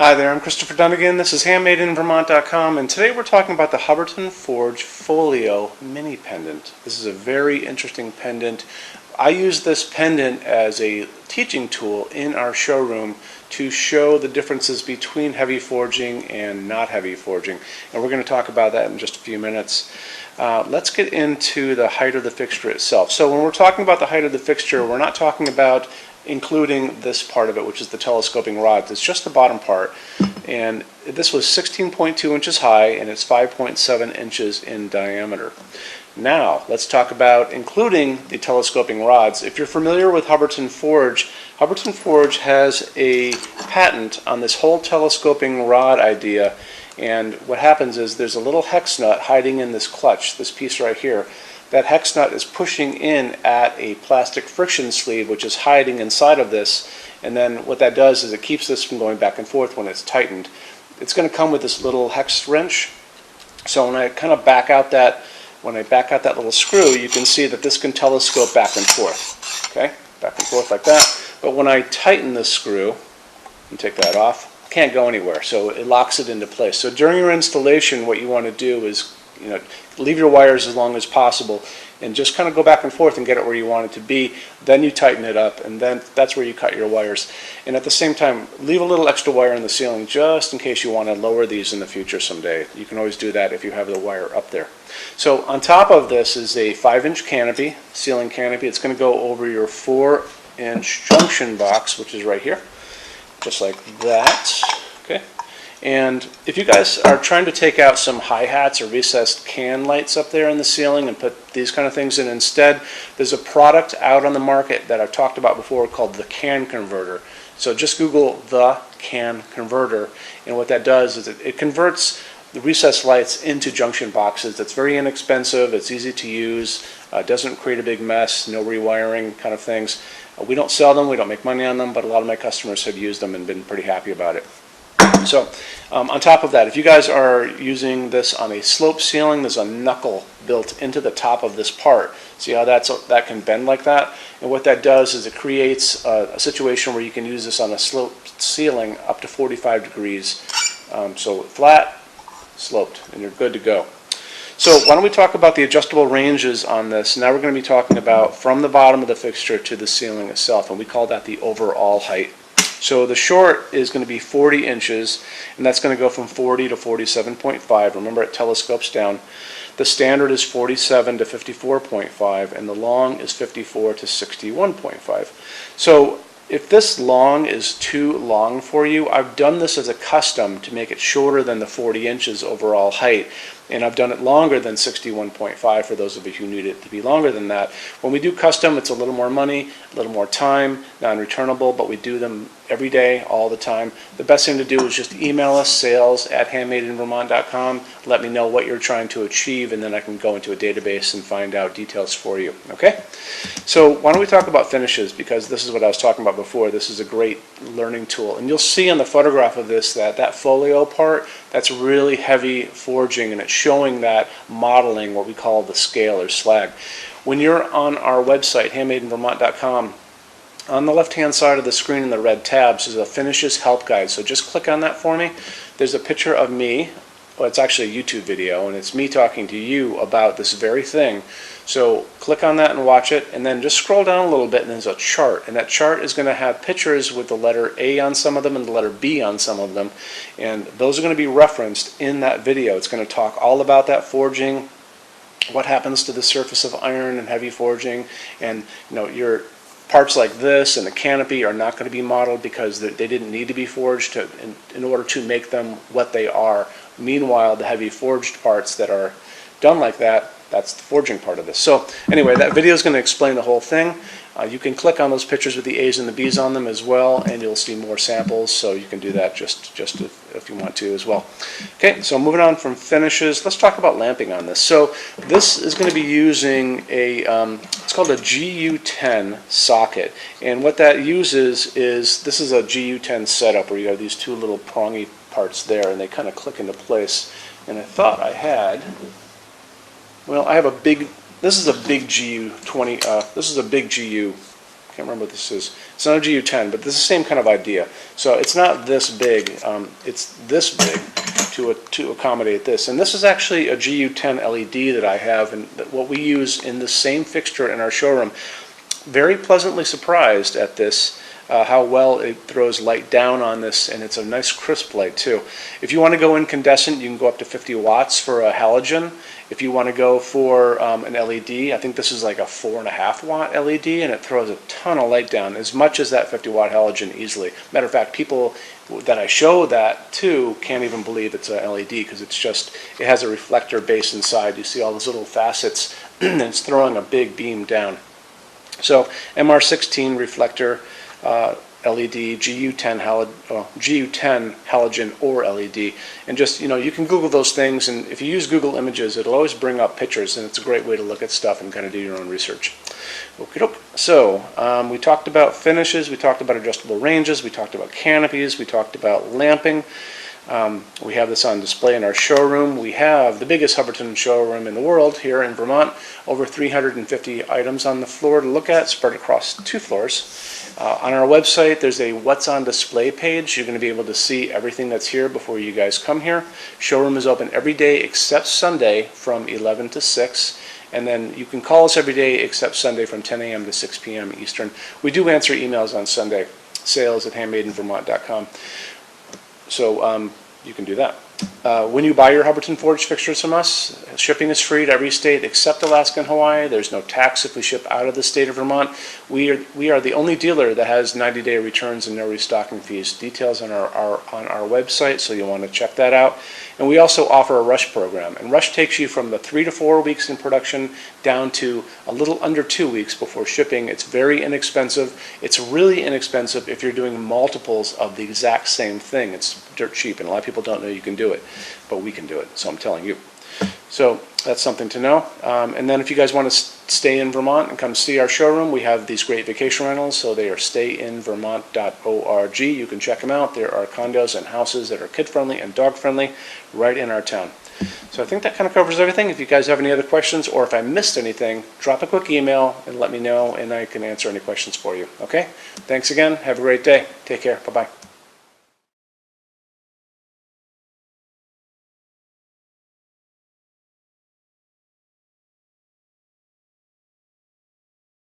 Hi there, I'm Christopher Dunnigan. This is HandmadeInVermont.com, and today we're talking about the Hubbardton Forge Folio mini pendant. This is a very interesting pendant. I use this pendant as a teaching tool in our showroom to show the differences between heavy forging and not heavy forging, and we're going to talk about that in just a few minutes. Let's get into the height of the fixture itself. So when we're talking about the height of the fixture, we're not talking about including this part of it, which is the telescoping rods. It's just the bottom part, and this was 16.2 inches high and it's 5.7 inches in diameter. Now let's talk about including the telescoping rods. If you're familiar with Hubbardton Forge has a patent on this whole telescoping rod idea, and what happens is there's a little hex nut hiding in this clutch, this piece right here. That hex nut is pushing in at a plastic friction sleeve which is hiding inside of this, and then what that does is it keeps this from going back and forth when it's tightened. It's going to come with this little hex wrench, so when I kind of back out that little screw, you can see that this can telescope back and forth. Okay, back and forth like that. But when I tighten this screw and take that off, it can't go anywhere, so it locks it into place. So during your installation, what you want to do is leave your wires as long as possible and just kind of go back and forth and get it where you want it to be. Then you tighten it up, and then that's where you cut your wires. And at the same time, leave a little extra wire in the ceiling just in case you want to lower these in the future someday. You can always do that if you have the wire up there. So on top of this is a 5-inch canopy, ceiling canopy. It's going to go over your 4-inch junction box, which is right here, just like that. Okay. And if you guys are trying to take out some hi-hats or recessed can lights up there in the ceiling and put these kind of things in instead, there's a product out on the market that I've talked about before called the can converter. So just Google the can converter, and what that does is it converts the recessed lights into junction boxes. It's very inexpensive, it's easy to use, doesn't create a big mess, no rewiring kind of things. We don't sell them, we don't make money on them, but a lot of my customers have used them and been pretty happy about it. So on top of that, if you guys are using this on a slope ceiling, there's a knuckle built into the top of this part. See how that can bend like that? And what that does is it creates a situation where you can use this on a sloped ceiling up to 45 degrees. So flat, sloped, and you're good to go. So why don't we talk about the adjustable ranges on this. Now we're going to be talking about from the bottom of the fixture to the ceiling itself, and we call that the overall height. So the short is going to be 40 inches, and that's going to go from 40 to 47.5. Remember, it telescopes down. The standard is 47 to 54.5, and the long is 54 to 61.5. So if this long is too long for you, I've done this as a custom to make it shorter than the 40 inches overall height, and I've done it longer than 61.5 for those of you who need it to be longer than that. When we do custom, it's a little more money, a little more time, non-returnable, but we do them every day, all the time. The best thing to do is just email us, sales@HandmadeInVermont.com. Let me know what you're trying to achieve, and then I can go into a database and find out details for you. Okay? So why don't we talk about finishes, because this is what I was talking about before. This is a great learning tool. And you'll see on the photograph of this that folio part, that's really heavy forging, and it's showing that modeling, what we call the scale or slag. When you're on our website, HandmadeInVermont.com, on the left-hand side of the screen in the red tabs is a Finishes Help Guide. So just click on that for me. There's a picture of me. Well, it's actually a YouTube video, and it's me talking to you about this very thing. So click on that and watch it, and then just scroll down a little bit, and there's a chart. And that chart is going to have pictures with the letter A on some of them and the letter B on some of them. And those are going to be referenced in that video. It's going to talk all about that forging, what happens to the surface of iron and heavy forging, and your parts like this and the canopy are not going to be modeled because they didn't need to be forged in order to make them what they are. Meanwhile, the heavy forged parts that are done like that, that's the forging part of this. So anyway, that video is going to explain the whole thing. You can click on those pictures with the A's and the B's on them as well, and you'll see more samples, so you can do that just if you want to as well. Okay, so moving on from finishes, let's talk about lamping on this. So this is going to be using it's called a GU10 socket, and what that uses is, this is a GU10 setup where you have these two little prongy parts there, and they kind of click into place. And I thought I had, well, I have a big, this is a big GU20, this is a big GU can't remember what this is. It's not a GU10, but this is the same kind of idea. So it's not this big, it's this big to accommodate this. And this is actually a GU10 LED that I have, and what we use in the same fixture in our showroom. Very pleasantly surprised at this, how well it throws light down on this, and it's a nice crisp light too. If you want to go incandescent, you can go up to 50 watts for a halogen. If you want to go for an LED, I think this is like a 4.5 watt LED, and it throws a ton of light down, as much as that 50 watt halogen easily. Matter of fact, people that I show that to can't even believe it's a LED, because it's just, it has a reflector base inside. You see all those little facets, and it's throwing a big beam down. So MR16 reflector, LED, GU10 halogen or LED, and just, you can Google those things, and if you use Google Images, it'll always bring up pictures, and it's a great way to look at stuff and kind of do your own research. Okey-doke. So we talked about finishes, we talked about adjustable ranges, we talked about canopies, we talked about lamping. We have this on display in our showroom. We have the biggest Hubbardton showroom in the world here in Vermont. Over 350 items on the floor to look at, spread across 2 floors. On our website, there's a What's on Display page. You're going to be able to see everything that's here before you guys come here. Showroom is open every day except Sunday from 11 to 6. And then you can call us every day except Sunday from 10 a.m. to 6 p.m. Eastern. We do answer emails on Sunday, sales@HandmadeInVermont.com. So you can do that. When you buy your Hubbardton Forge fixtures from us, shipping is free to every state except Alaska and Hawaii. There's no tax if we ship out of the state of Vermont. We are the only dealer that has 90-day returns and no restocking fees. Details on our website, so you'll want to check that out. And we also offer a rush program. And rush takes you from the 3 to 4 weeks in production down to a little under 2 weeks before shipping. It's very inexpensive. It's really inexpensive if you're doing multiples of the exact same thing. It's dirt cheap, and a lot of people don't know you can do it, but we can do it, so I'm telling you. So that's something to know. And then if you guys want to stay in Vermont and come see our showroom, we have these great vacation rentals. So they are stayinvermont.org. You can check them out. There are condos and houses that are kid-friendly and dog-friendly right in our town. So I think that kind of covers everything. If you guys have any other questions, or if I missed anything, drop a quick email and let me know, and I can answer any questions for you. Okay? Thanks again. Have a great day. Take care. Bye-bye.